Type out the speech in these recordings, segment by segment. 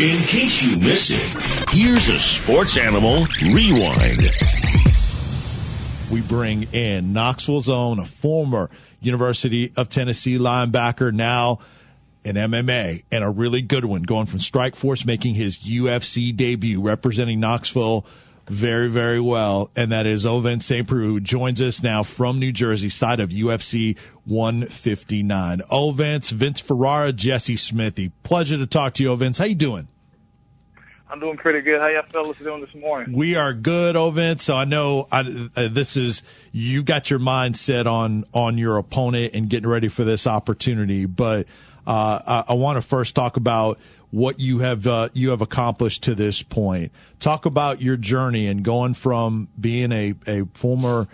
In case you missed it, here's a Sports Animal Rewind. We bring in Knoxville's own, a former University of Tennessee linebacker, now in MMA, and a really good one, going from Strikeforce, making his UFC debut, representing Knoxville very, very well, and that is Ovince St. Preux, who joins us now from New Jersey, side of UFC 159. Ovince, Vince Ferrara, Jesse Smithey. Pleasure to talk to you, Ovince. How you doing? I'm doing pretty good. How y'all fellas doing this morning? We are good, Ovince. So I know this is, you got your mind set on your opponent and getting ready for this opportunity, but I want to first talk about what you have accomplished to this point. Talk about your journey and going from being a former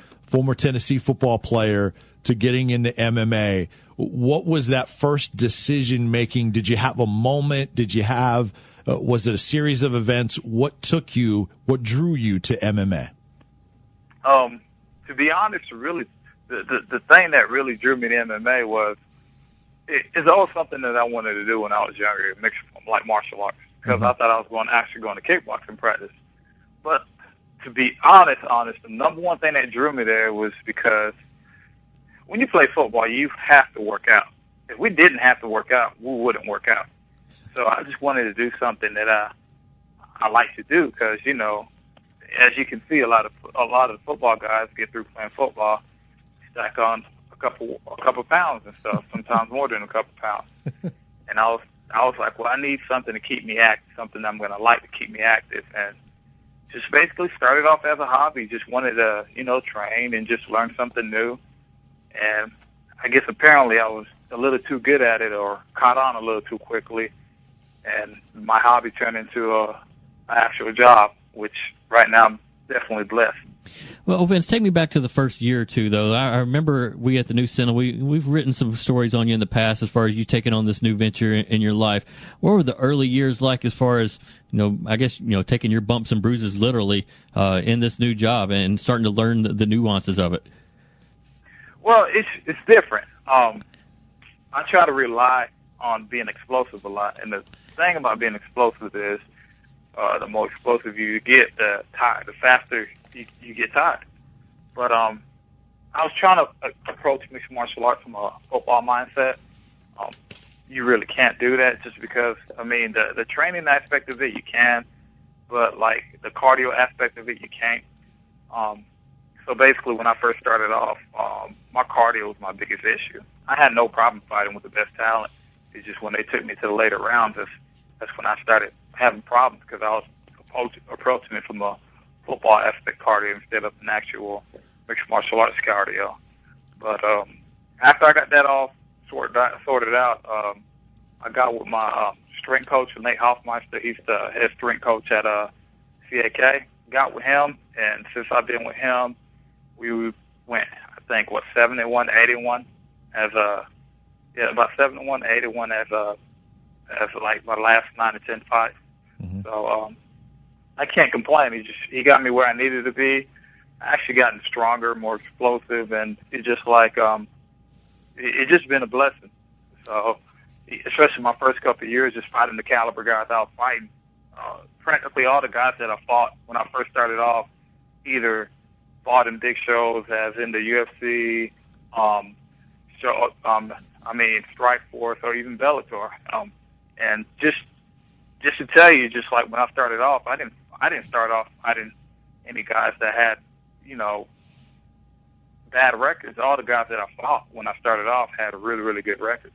Tennessee football player to getting into MMA. What was that first decision making? Did you have a moment? Did you have was it a series of events? What drew you to MMA? To be honest, really, the thing that really drew me to MMA was it's always something that I wanted to do when I was younger, mixed like martial arts, because I thought I was actually going to kickboxing practice. But to be honest, the number one thing that drew me there was because when you play football, you have to work out. If we didn't have to work out, we wouldn't work out. So I just wanted to do something that I like to do, because as you can see, a lot of the football guys get through playing football, stack on a couple pounds and stuff, sometimes more than a couple pounds. And I was like, well, I need something to keep me active, something I'm going to like to keep me active, and just basically started off as a hobby. Just wanted to, train and just learn something new. And I guess apparently I was a little too good at it, or caught on a little too quickly, and my hobby turned into an actual job, which right now I'm definitely blessed. Well, Vince, take me back to the first year or two, though. I remember we at the News Sentinel, we've written some stories on you in the past as far as you taking on this new venture in your life. What were the early years like as far as, taking your bumps and bruises literally in this new job and starting to learn the nuances of it? Well, it's different. I try to rely on being explosive a lot, and the thing about being explosive is the more explosive you get, the faster you get tired. But I was trying to approach mixed martial arts from a football mindset. You really can't do that just because, the training aspect of it you can, but like the cardio aspect of it you can't. So basically when I first started off, my cardio was my biggest issue. I had no problem fighting with the best talent. It's just when they took me to the later rounds, that's when I started having problems, because I was approaching it from a football aspect cardio instead of an actual mixed martial arts cardio. But after I got that all sorted out, I got with my strength coach, Nate Hoffmeister. He's the head strength coach at CAK. Got with him, and since I've been with him, we went, I think, 71-81 as about 71-81 as like my last 9 to 10 fights. Mm-hmm. So I can't complain. He got me where I needed to be. I actually gotten stronger, more explosive, and it's just like it's just been a blessing. So especially my first couple of years, just fighting the caliber guys I was fighting. Practically all the guys that I fought when I first started off either fought in big shows, as in the UFC, Strikeforce, or even Bellator. And just to tell you, just like when I started off, I didn't start off fighting any guys that had, bad records. All the guys that I fought when I started off had really, really good records.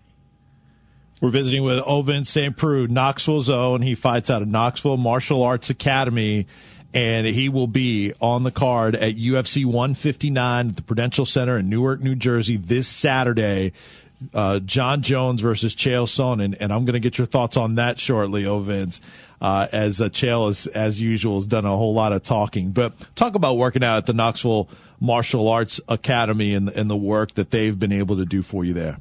We're visiting with Ovince St. Preux, Knoxville's own. He fights out of Knoxville Martial Arts Academy, and he will be on the card at UFC 159 at the Prudential Center in Newark, New Jersey this Saturday. John Jones versus Chael Sonnen, and I'm going to get your thoughts on that shortly, Ovince, as Chael, as usual, has done a whole lot of talking. But talk about working out at the Knoxville Martial Arts Academy and the work that they've been able to do for you there.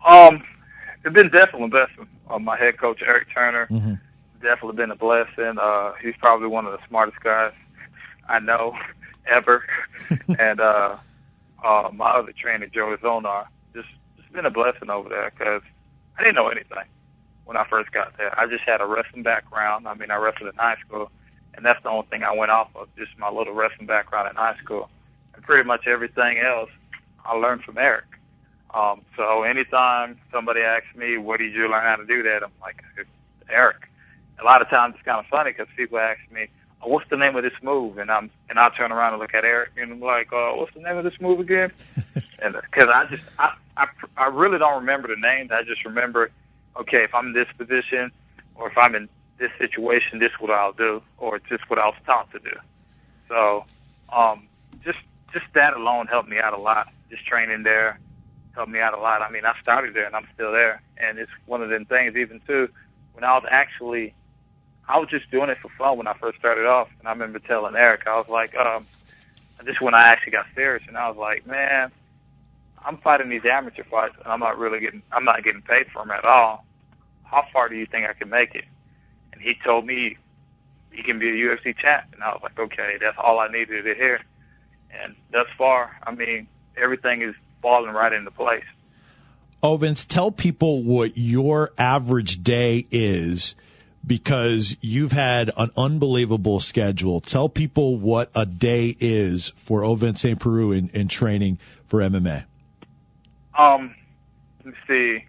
It's been definitely a blessing. My head coach, Eric Turner, mm-hmm. definitely been a blessing. He's probably one of the smartest guys I know ever. And my other trainer, Joey Zonar, just been a blessing over there, because I didn't know anything. when I first got there. I just had a wrestling background. I mean, I wrestled in high school, and that's the only thing I went off of, just my little wrestling background in high school. And pretty much everything else I learned from Eric. So anytime somebody asks me, what did you learn how to do that? I'm like, it's Eric. A lot of times it's kind of funny because people ask me, oh, what's the name of this move? And I'll turn around and look at Eric and I'm like, what's the name of this move again? And because I really don't remember the names. I just remember, okay, if I'm in this position or if I'm in this situation, this is what I'll do, or just what I was taught to do. So just that alone helped me out a lot. Just training there helped me out a lot. I mean, I started there and I'm still there. And it's one of them things, even too, when I was just doing it for fun when I first started off. And I remember telling Eric, I was like, just when I actually got serious, and I was like, man, I'm fighting these amateur fights and I'm not getting paid for them at all. How far do you think I can make it? And he told me he can be a UFC champ. And I was like, okay, that's all I needed to hear. And thus far, I mean, everything is falling right into place. Ovince, tell people what your average day is, because you've had an unbelievable schedule. Tell people what a day is for Ovince St. Preux in training for MMA. Let's see.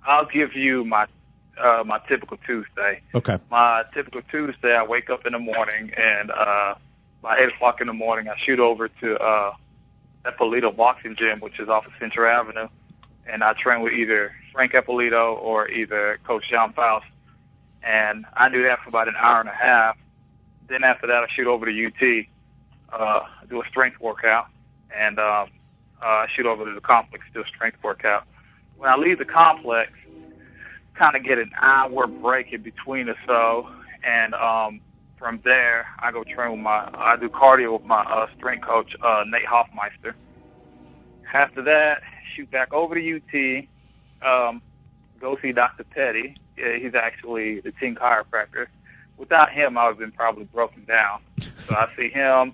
I'll give you my typical Tuesday. Okay. My typical Tuesday, I wake up in the morning, and by 8 o'clock in the morning, I shoot over to Eppolito Boxing Gym, which is off of Central Avenue, and I train with either Frank Eppolito or either Coach John Faust, and I do that for about an hour and a half. Then after that, I shoot over to UT, do a strength workout, and I shoot over to the complex, do a strength workout. When I leave the complex, kind of get an hour break in between or so, and from there, I go train with I do cardio with my strength coach, Nate Hoffmeister. After that, shoot back over to UT, go see Dr. Petty. Yeah, he's actually the team chiropractor. Without him, I would have been probably broken down. So I see him.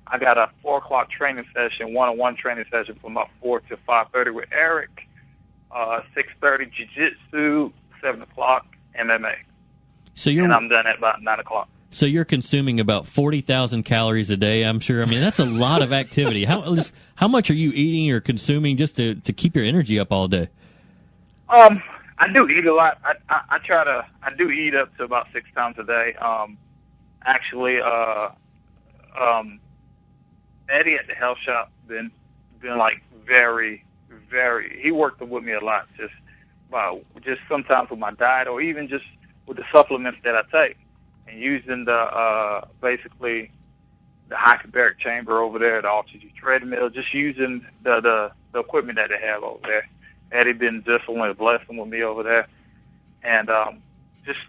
I got a 4 o'clock training session, one-on-one training session from about 4 to 5:30 with Eric, 6:30 jiu-jitsu, 7 o'clock MMA. And I'm done at about 9 o'clock. So you're consuming about 40,000 calories a day, I'm sure. I mean, that's a lot of activity. How much are you eating or consuming just to keep your energy up all day? I do eat a lot. I do eat up to about 6 times a day. Actually, Eddie at the health shop been like very, very. He worked with me a lot, just sometimes with my diet or even just with the supplements that I take, and using the basically the hyperbaric chamber over there, the altitude treadmill, just using the equipment that they have over there. Eddie been just a blessing with me over there, and just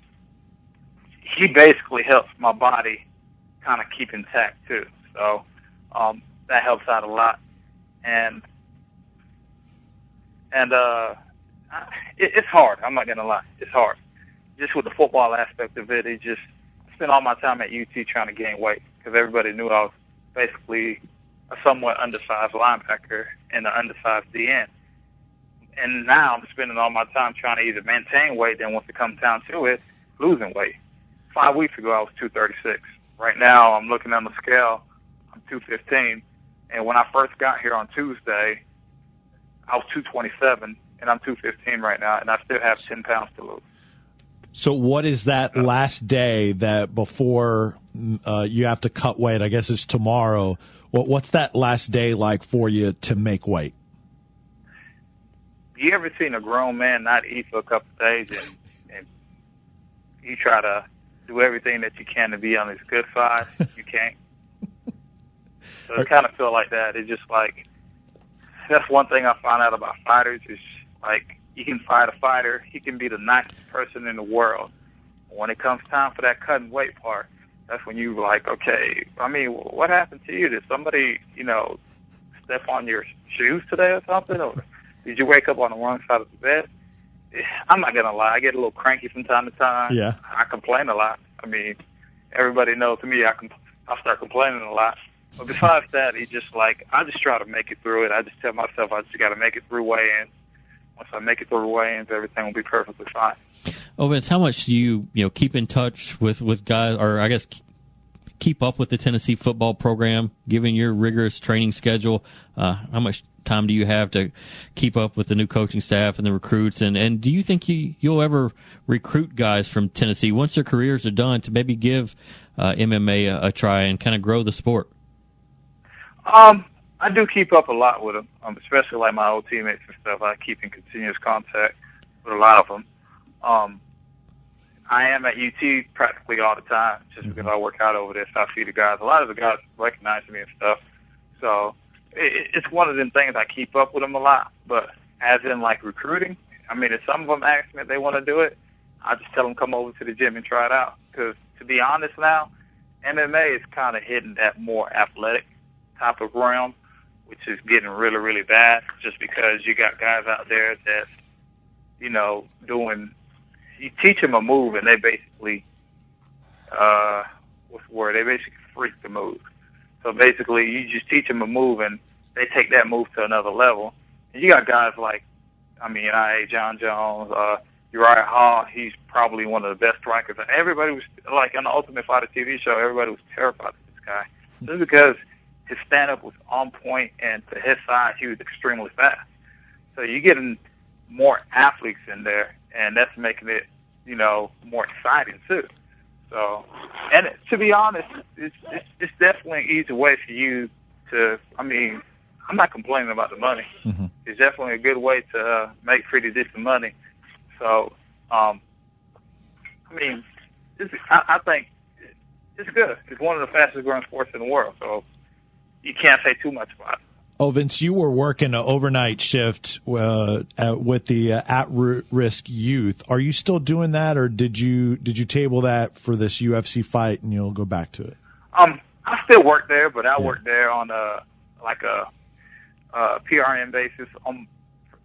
he basically helps my body kind of keep intact too. So that helps out a lot, and it's hard. I'm not gonna lie, it's hard. Just with the football aspect of it, I spent all my time at UT trying to gain weight because everybody knew I was basically a somewhat undersized linebacker and an undersized DN. And now I'm spending all my time trying to either maintain weight, then once it comes down to it, losing weight. 5 weeks ago, I was 236. Right now, I'm looking on the scale, I'm 215. And when I first got here on Tuesday, I was 227, and I'm 215 right now, and I still have 10 pounds to lose. So what is that last day that before you have to cut weight? I guess it's tomorrow. What's that last day like for you to make weight? You ever seen a grown man not eat for a couple of days and you try to do everything that you can to be on his good side? You can't. So it kind of feel like that. It's just like, that's one thing I found out about fighters is like, you can fight a fighter, he can be the nicest person in the world. When it comes time for that cutting weight part, that's when you like, okay, I mean, what happened to you? Did somebody, step on your shoes today or something? Or did you wake up on the wrong side of the bed? I'm not going to lie. I get a little cranky from time to time. Yeah. I complain a lot. I mean, everybody knows me, I start complaining a lot. But besides that, I just try to make it through it. I just tell myself I just got to make it through weigh-ins. Once I make it through weigh-ins, everything will be perfectly fine. Vince, how much do you keep in touch with guys, or I guess keep up with the Tennessee football program, given your rigorous training schedule? How much time do you have to keep up with the new coaching staff and the recruits? And do you think you'll ever recruit guys from Tennessee once their careers are done to maybe give MMA a try and kind of grow the sport? I do keep up a lot with them, especially like my old teammates and stuff. I keep in continuous contact with a lot of them. I am at UT practically all the time just because I work out over there, so I see the guys. A lot of the guys recognize me and stuff. So it's one of them things I keep up with them a lot. But as in like recruiting, I mean, if some of them ask me if they want to do it, I just tell them come over to the gym and try it out. Because to be honest now, MMA is kind of hitting that more athletic type of realm, which is getting really, really bad just because you got guys out there that, you teach them a move and they basically, they basically freak the move. So basically you just teach them a move and they take that move to another level. And you got guys like, John Jones, Uriah Hall, he's probably one of the best strikers. And everybody was, like on the Ultimate Fighter TV show, everybody was terrified of this guy. Just because his stand-up was on point and to his size, he was extremely fast. So you're getting more athletes in there, and that's making it, more exciting too. So, and to be honest, it's definitely an easy way for you to, I'm not complaining about the money. Mm-hmm. It's definitely a good way to make pretty decent money. So, I think it's good. It's one of the fastest growing sports in the world, so you can't say too much about it. Vince, you were working an overnight shift with the at-risk youth. Are you still doing that, or did you table that for this UFC fight and you'll go back to it? I still work there, but I work there on a PRN basis.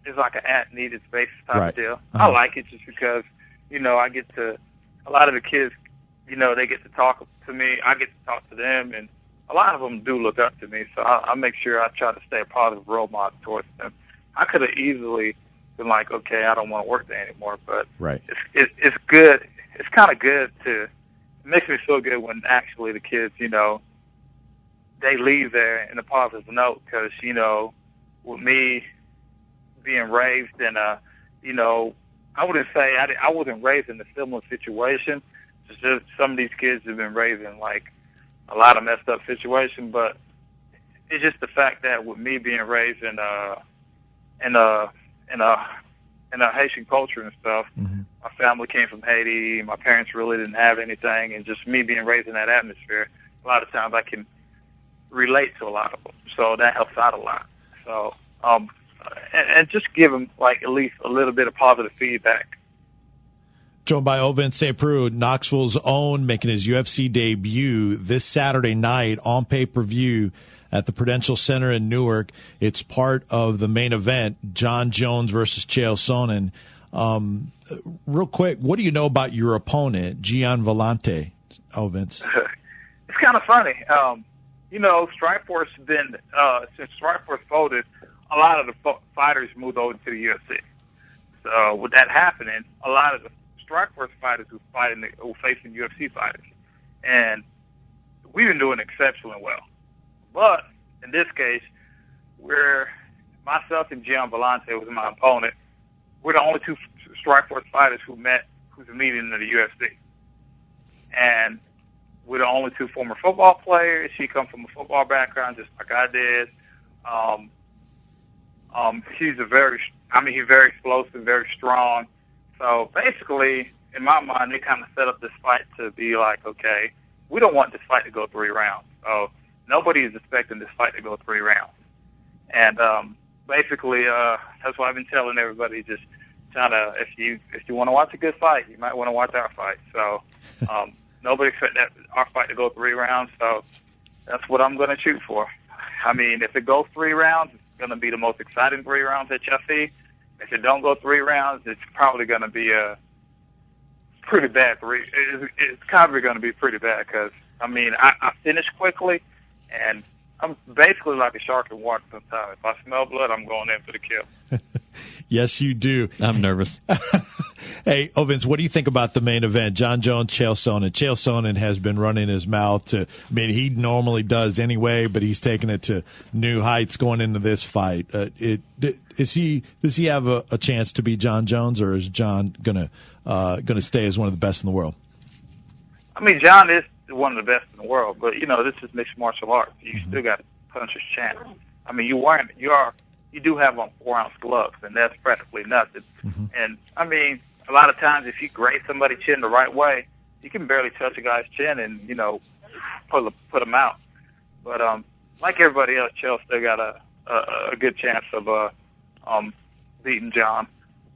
It's like an at-needed basis type of deal. Uh-huh. I like it just because, I get to, a lot of the kids, they get to talk to me. I get to talk to them, and a lot of them do look up to me, so I make sure I try to stay a positive role model towards them. I could have easily been like, okay, I don't want to work there anymore, but it's good. It's kind of good it makes me feel good when actually the kids, they leave there in a positive note because, with me being raised in I wouldn't say I wasn't raised in a similar situation. It's just some of these kids have been raised in like a lot of messed up situations, but it's just the fact that with me being raised in a Haitian culture and stuff, mm-hmm. My family came from Haiti. My parents really didn't have anything, and just me being raised in that atmosphere, a lot of times I can relate to a lot of them. So that helps out a lot. So, and just give them like at least a little bit of positive feedback. Joined by Ovince St. Preux, Knoxville's own, making his UFC debut this Saturday night on pay-per-view at the Prudential Center in Newark. It's part of the main event, John Jones versus Chael Sonnen. Real quick, what do you know about your opponent, Gian Villante, Ovince? It's kind of funny. Strikeforce has been, since Strikeforce folded, a lot of the fighters moved over to the UFC. So with that happening, a lot of the Strikeforce fighters who facing UFC fighters, and we've been doing exceptionally well. But in this case, where myself and Gian Villante was my opponent, we're the only two Strikeforce fighters who's meeting in the UFC, and we're the only two former football players. She comes from a football background, just like I did. He's very explosive, very strong. So basically, in my mind, they kind of set up this fight to be like, okay, we don't want this fight to go 3 rounds. So nobody is expecting this fight to go 3 rounds. And basically, that's why I've been telling everybody, just trying to, if you want to watch a good fight, you might want to watch our fight. So nobody expects our fight to go 3 rounds. So that's what I'm going to shoot for. If it goes 3 rounds, it's going to be the most exciting 3 rounds that y'all see. If it don't go 3 rounds, it's probably going to be a pretty bad 3. It's probably going to be pretty bad because, I finish quickly, and I'm basically like a shark in water sometimes. If I smell blood, I'm going in for the kill. Yes, you do. I'm nervous. Hey, Ovince, what do you think about the main event? John Jones, Chael Sonnen. Chael Sonnen has been running his mouth he normally does anyway, but he's taking it to new heights going into this fight. Does he have a chance to be John Jones, or is John gonna stay as one of the best in the world? I mean, John is one of the best in the world, but this is mixed martial arts. You still got a puncher's chance. I mean, you do have on 4-ounce gloves, and that's practically nothing. And I mean, a lot of times if you graze somebody's chin the right way, you can barely touch a guy's chin and put him out. But like everybody else, Chael still got a good chance of beating John.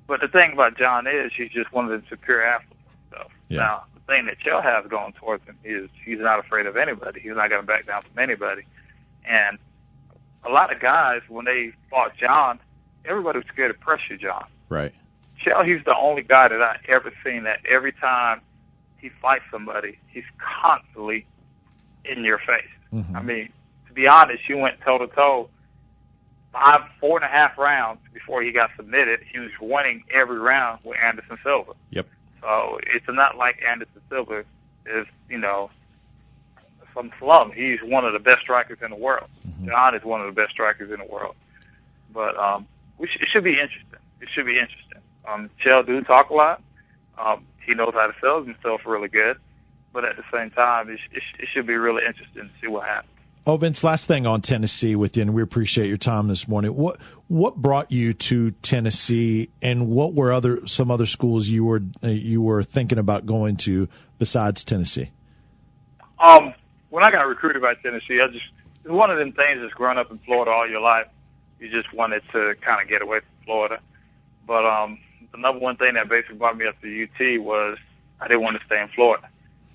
But the thing about John is he's just one of the superior athletes. So now the thing that Chael has going towards him is he's not afraid of anybody. He's not going to back down from anybody. And a lot of guys, when they fought John, everybody was scared to pressure John. Right. Chael, he's the only guy that I've ever seen that every time he fights somebody, he's constantly in your face. I mean, to be honest, you went toe-to-toe 4.5 rounds before he got submitted. He was winning every round with Anderson Silva. Yep. So it's not like Anderson Silva is, some slum. He's one of the best strikers in the world. John is one of the best strikers in the world. But it should be interesting. It should be interesting. Chael do talk a lot. He knows how to sell himself really good. But at the same time, it should be really interesting to see what happens. Vince, last thing on Tennessee with you, and we appreciate your time this morning. What brought you to Tennessee, and what were some other schools you were thinking about going to besides Tennessee? When I got recruited by Tennessee, it's one of them things that's grown up in Florida all your life. You just wanted to kind of get away from Florida. But the number one thing that basically brought me up to UT was I didn't want to stay in Florida.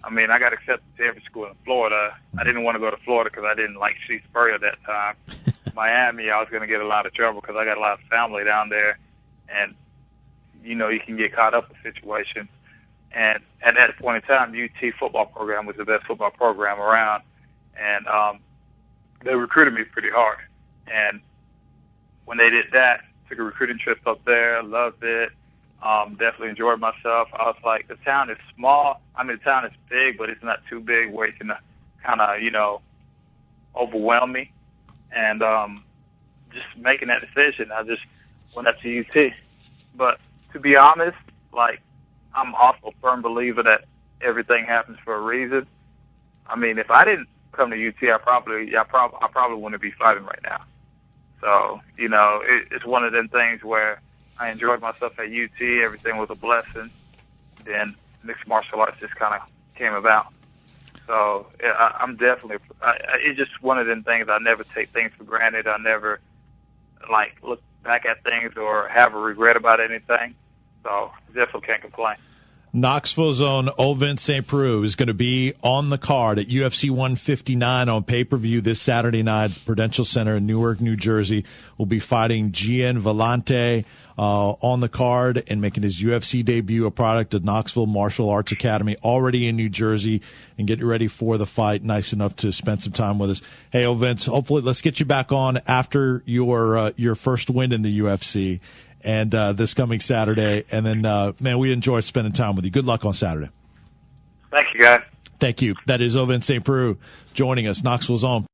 I mean, I got accepted to every school in Florida. I didn't want to go to Florida because I didn't like Steve Spurrier at that time. Miami, I was going to get a lot of trouble because I got a lot of family down there. And, you can get caught up in situations. And at that point in time, UT football program was the best football program around. And they recruited me pretty hard. And when they did that, took a recruiting trip up there, loved it. Definitely enjoyed myself. I was like, the town is small. I mean, the town is big, but it's not too big where it can kind of, overwhelm me. And just making that decision, I just went up to UT. But to be honest, I'm also a firm believer that everything happens for a reason. I mean, if I didn't come to UT, I probably wouldn't be fighting right now. So, it's one of them things where I enjoyed myself at UT. Everything was a blessing. Then mixed martial arts just kind of came about. So I'm definitely, it's just one of them things. I never take things for granted. I never, look back at things or have a regret about anything. So definitely can't complain. Knoxville's own Ovince St. Preux is going to be on the card at UFC 159 on pay-per-view this Saturday night at Prudential Center in Newark, New Jersey. Will be fighting Gian Vellante on the card and making his UFC debut, a product of Knoxville Martial Arts Academy, already in New Jersey, and getting ready for the fight. Nice enough to spend some time with us. Hey, Ovince, hopefully let's get you back on after your first win in the UFC. And this coming Saturday. And then, man, we enjoy spending time with you. Good luck on Saturday. Thank you, guys. Thank you. That is Ovince St. Preux joining us, Knoxville's own.